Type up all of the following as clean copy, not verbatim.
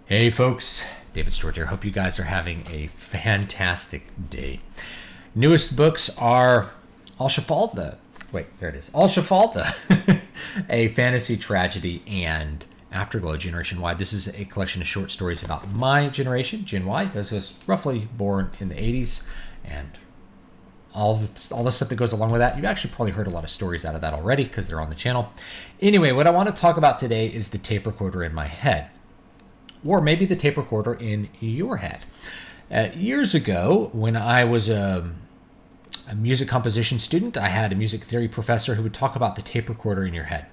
Hey folks, David Stewart here. Hope you guys are having a fantastic day. Newest books are Al Shafalda. Wait, there it is. Al Shafalda, a fantasy tragedy, and Afterglow, Generation Y. This is a collection of short stories about my generation, Gen Y. Those of us roughly born in the 80s, and all the stuff that goes along with that. You've actually probably heard a lot of stories out of that already because they're on the channel. Anyway, what I want to talk about today is the tape recorder in my head. Or maybe the tape recorder in your head. Years ago, when I was a music composition student, I had a music theory professor who would talk about the tape recorder in your head.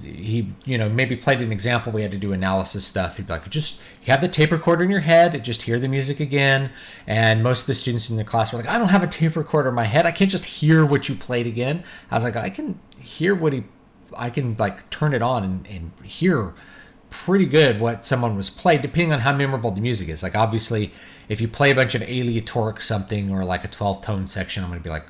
He, maybe played an example. We had to do analysis stuff. He'd be like, just you have the tape recorder in your head, just hear the music again. And most of the students in the class were like, I don't have a tape recorder in my head. I can't just hear what you played again. I was like, I can hear I can like turn it on and hear pretty good what someone was played, depending on how memorable the music is. Like, obviously, if you play a bunch of aleatoric something or like a 12-tone section, I'm going to be like,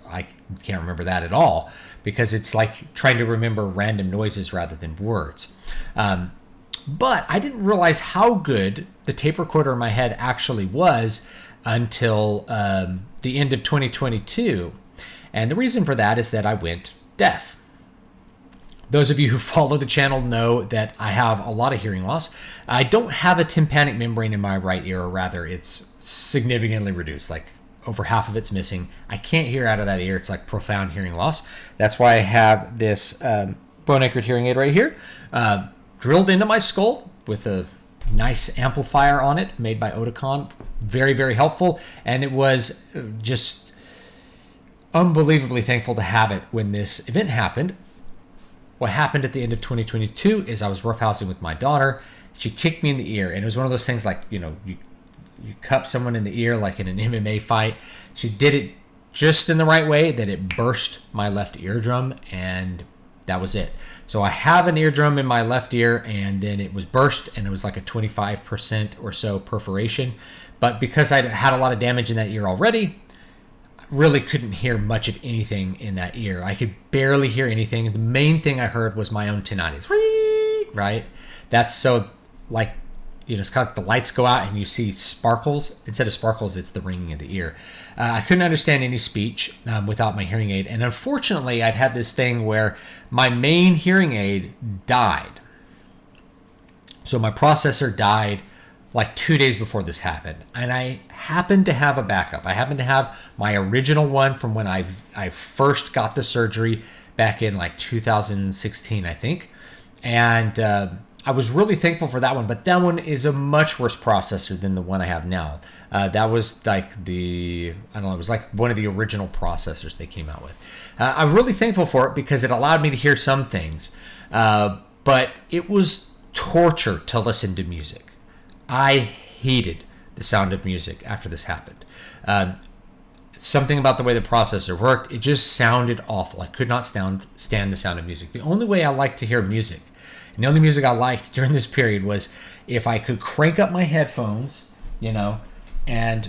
I can't remember that at all, because it's like trying to remember random noises rather than words. But I didn't realize how good the tape recorder in my head actually was until the end of 2022. And the reason for that is that I went deaf. Those of you who follow the channel know that I have a lot of hearing loss. I don't have a tympanic membrane in my right ear, or rather it's significantly reduced, like over half of it's missing. I can't hear out of that ear. It's like profound hearing loss. That's why I have this bone anchored hearing aid right here, drilled into my skull with a nice amplifier on it made by Oticon. Very, very helpful. And it was just unbelievably thankful to have it when this event happened. What happened at the end of 2022 is I was roughhousing with my daughter. She kicked me in the ear, and it was one of those things like, you cup someone in the ear like in an MMA fight. She did it just in the right way that it burst my left eardrum, and that was it. So I have an eardrum in my left ear, and then it was burst, and it was like a 25% or so perforation. But because I had a lot of damage in that ear already, really couldn't hear much of anything in that ear. I could barely hear anything. The main thing I heard was my own tinnitus, right? That's so like, it's kind of like the lights go out and you see sparkles. Instead of sparkles, it's the ringing of the ear. I couldn't understand any speech without my hearing aid. And unfortunately, I'd had this thing where my main hearing aid died. So my processor died like 2 days before this happened, and I happened to have a backup. I happened to have my original one from when I first got the surgery back in like 2016, I think, and I was really thankful for that one. But that one is a much worse processor than the one I have now. That was like it was like one of the original processors they came out with. I'm really thankful for it because it allowed me to hear some things, but it was torture to listen to music. I hated the sound of music after this happened. Something about the way the processor worked, it just sounded awful. I could not stand the sound of music. The only way I liked to hear music, and the only music I liked during this period, was if I could crank up my headphones, and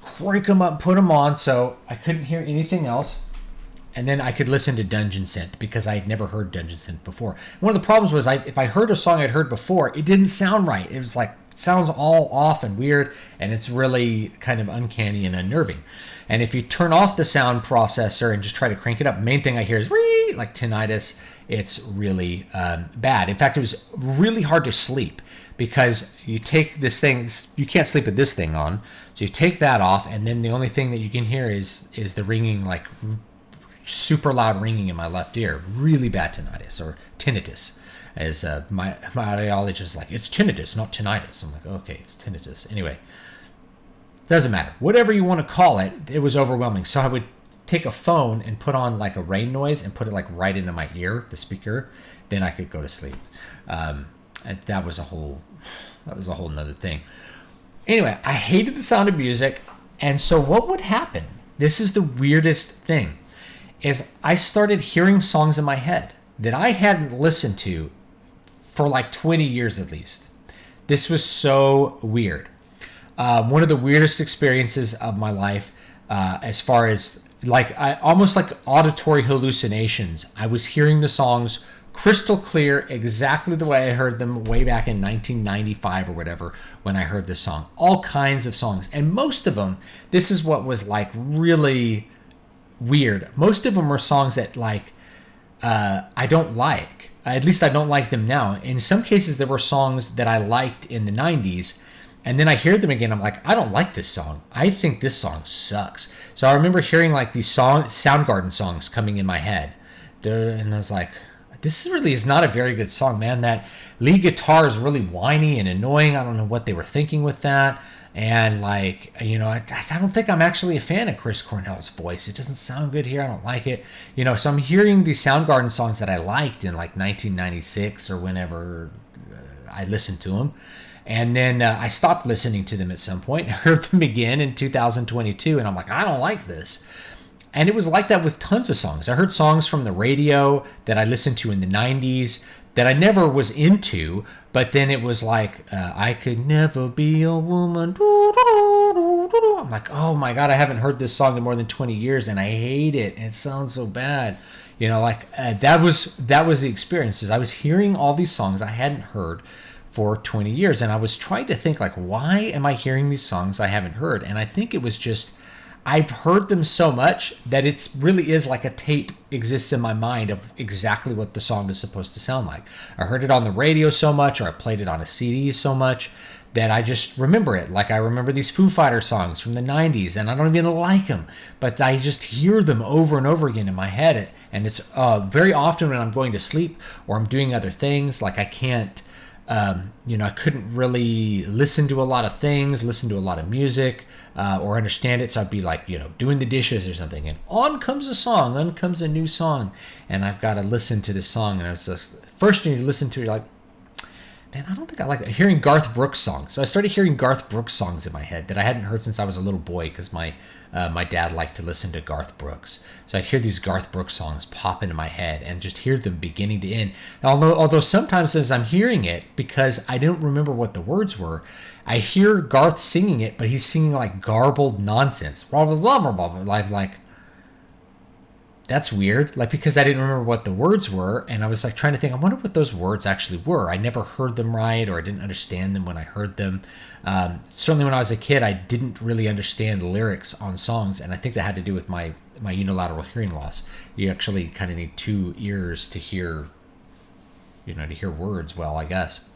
crank them up, put them on so I couldn't hear anything else. And then I could listen to Dungeon Synth because I had never heard Dungeon Synth before. One of the problems was if I heard a song I'd heard before, it didn't sound right. It was like, it sounds all off and weird, and it's really kind of uncanny and unnerving. And if you turn off the sound processor and just try to crank it up, main thing I hear is like tinnitus. It's really bad. In fact, it was really hard to sleep because you take this thing, you can't sleep with this thing on. So you take that off, and then the only thing that you can hear is the ringing, like super loud ringing in my left ear. Really bad tinnitus, or tinnitus, as my audiologist is like, it's tinnitus, not tinnitus. I'm like, okay, it's tinnitus. Anyway, doesn't matter. Whatever you want to call it, it was overwhelming. So I would take a phone and put on like a rain noise and put it like right into my ear, the speaker. Then I could go to sleep. And that was a whole nother thing. Anyway, I hated the sound of music. And so what would happen? This is the weirdest thing. Is I started hearing songs in my head that I hadn't listened to for like 20 years at least. This was so weird. One of the weirdest experiences of my life, as far as almost like auditory hallucinations. I was hearing the songs crystal clear, exactly the way I heard them way back in 1995 or whatever when I heard this song. All kinds of songs. And most of them, this is what was like really weird. Most of them are songs that like I don't like. At least I don't like them now. In some cases, there were songs that I liked in the 90s. And then I hear them again. I'm like, I don't like this song. I think this song sucks. So I remember hearing like these Soundgarden songs coming in my head. And I was like, this really is not a very good song, man. That lead guitar is really whiny and annoying. I don't know what they were thinking with that. And like, you know, I don't think I'm actually a fan of Chris Cornell's voice. It doesn't sound good here. I don't like it. You know, so I'm hearing these Soundgarden songs that I liked in like 1996 or whenever I listened to them. And then I stopped listening to them at some point. I heard them again in 2022. And I'm like, I don't like this. And it was like that with tons of songs. I heard songs from the radio that I listened to in the 90s that I never was into, but then it was like, I could never be a woman. I'm like, oh my God, I haven't heard this song in more than 20 years and I hate it. It sounds so bad. You know, like that was the experiences. I was hearing all these songs I hadn't heard for 20 years. And I was trying to think like, why am I hearing these songs I haven't heard? And I think it was just, I've heard them so much that it really is like a tape exists in my mind of exactly what the song is supposed to sound like. I heard it on the radio so much, or I played it on a CD so much that I just remember it. Like I remember these Foo Fighters songs from the 90s, and I don't even like them, but I just hear them over and over again in my head. And it's very often when I'm going to sleep or I'm doing other things, like I can't, I couldn't really listen to a lot of things, listen to a lot of music, or understand it. So I'd be like, doing the dishes or something, and on comes a new song, and I've got to listen to this song. And I was just, first thing you listen to, you're like, man, I don't think I like it. Hearing Garth Brooks songs. So I started hearing Garth Brooks songs in my head that I hadn't heard since I was a little boy, because my dad liked to listen to Garth Brooks. So I'd hear these Garth Brooks songs pop into my head and just hear them beginning to end. Although sometimes as I'm hearing it, because I don't remember what the words were, I hear Garth singing it, but he's singing like garbled nonsense. Blah, blah, blah, blah, blah, blah. Like, that's weird. Like, because I didn't remember what the words were, and I was like trying to think, I wonder what those words actually were. I never heard them right, or I didn't understand them when I heard them. Certainly when I was a kid, I didn't really understand lyrics on songs, and I think that had to do with my unilateral hearing loss. You actually kind of need two ears to hear, to hear words well, I guess.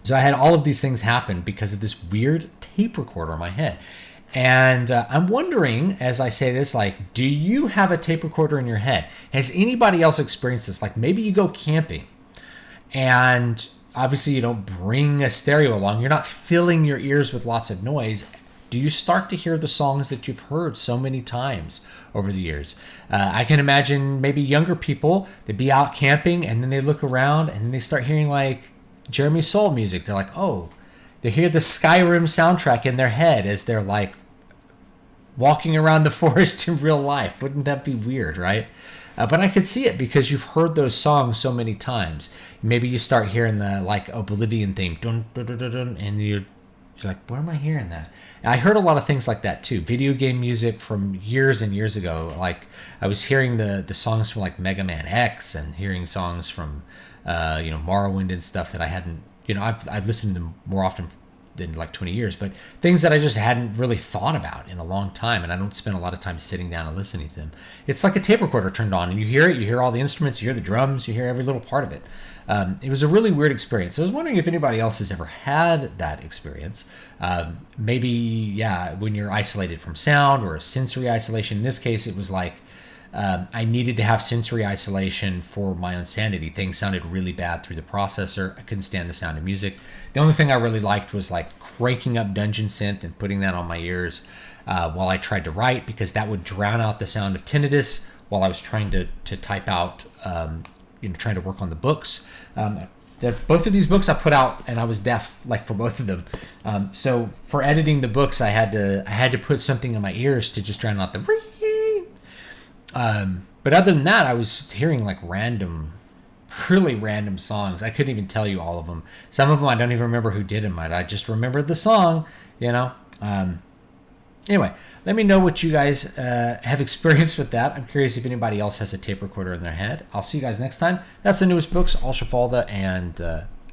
So I had all of these things happen because of this weird tape recorder in my head. And I'm wondering, as I say this, like, do you have a tape recorder in your head? Has anybody else experienced this? Like, maybe you go camping and obviously you don't bring a stereo along. You're not filling your ears with lots of noise. Do you start to hear the songs that you've heard so many times over the years? I can imagine maybe younger people, they'd be out camping and then they look around and then they start hearing like Jeremy Soule music. They're like, oh, they hear the Skyrim soundtrack in their head as they're like walking around the forest in real life. Wouldn't that be weird, right? But I could see it because you've heard those songs so many times. Maybe you start hearing the like Oblivion theme, dun, dun, dun, dun, dun, and you're like, where am I hearing that? And I heard a lot of things like that too. Video game music from years and years ago. Like I was hearing the songs from like Mega Man X and hearing songs from Morrowind and stuff that I hadn't. I've listened to them more often than like 20 years, but things that I just hadn't really thought about in a long time, and I don't spend a lot of time sitting down and listening to them. It's like a tape recorder turned on, and you hear it, you hear all the instruments, you hear the drums, you hear every little part of it. It was a really weird experience. I was wondering if anybody else has ever had that experience. Maybe, when you're isolated from sound or a sensory isolation. In this case, it was like I needed to have sensory isolation for my own sanity. Things sounded really bad through the processor. I couldn't stand the sound of music. The only thing I really liked was like cranking up Dungeon Synth and putting that on my ears while I tried to write, because that would drown out the sound of tinnitus while I was trying to type out, trying to work on the books. Both of these books I put out, and I was deaf like for both of them. So for editing the books, I had to put something in my ears to just drown out the. But other than that, I was hearing like really random songs. I couldn't even tell you all of them. Some of them I don't even remember who did them. I just remembered the song, Anyway, let me know what you guys have experienced with that. I'm curious if anybody else has a tape recorder in their head. I'll see you guys next time. That's the newest books, Al Shafalda and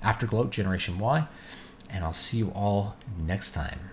Afterglow Generation Y. And I'll see you all next time.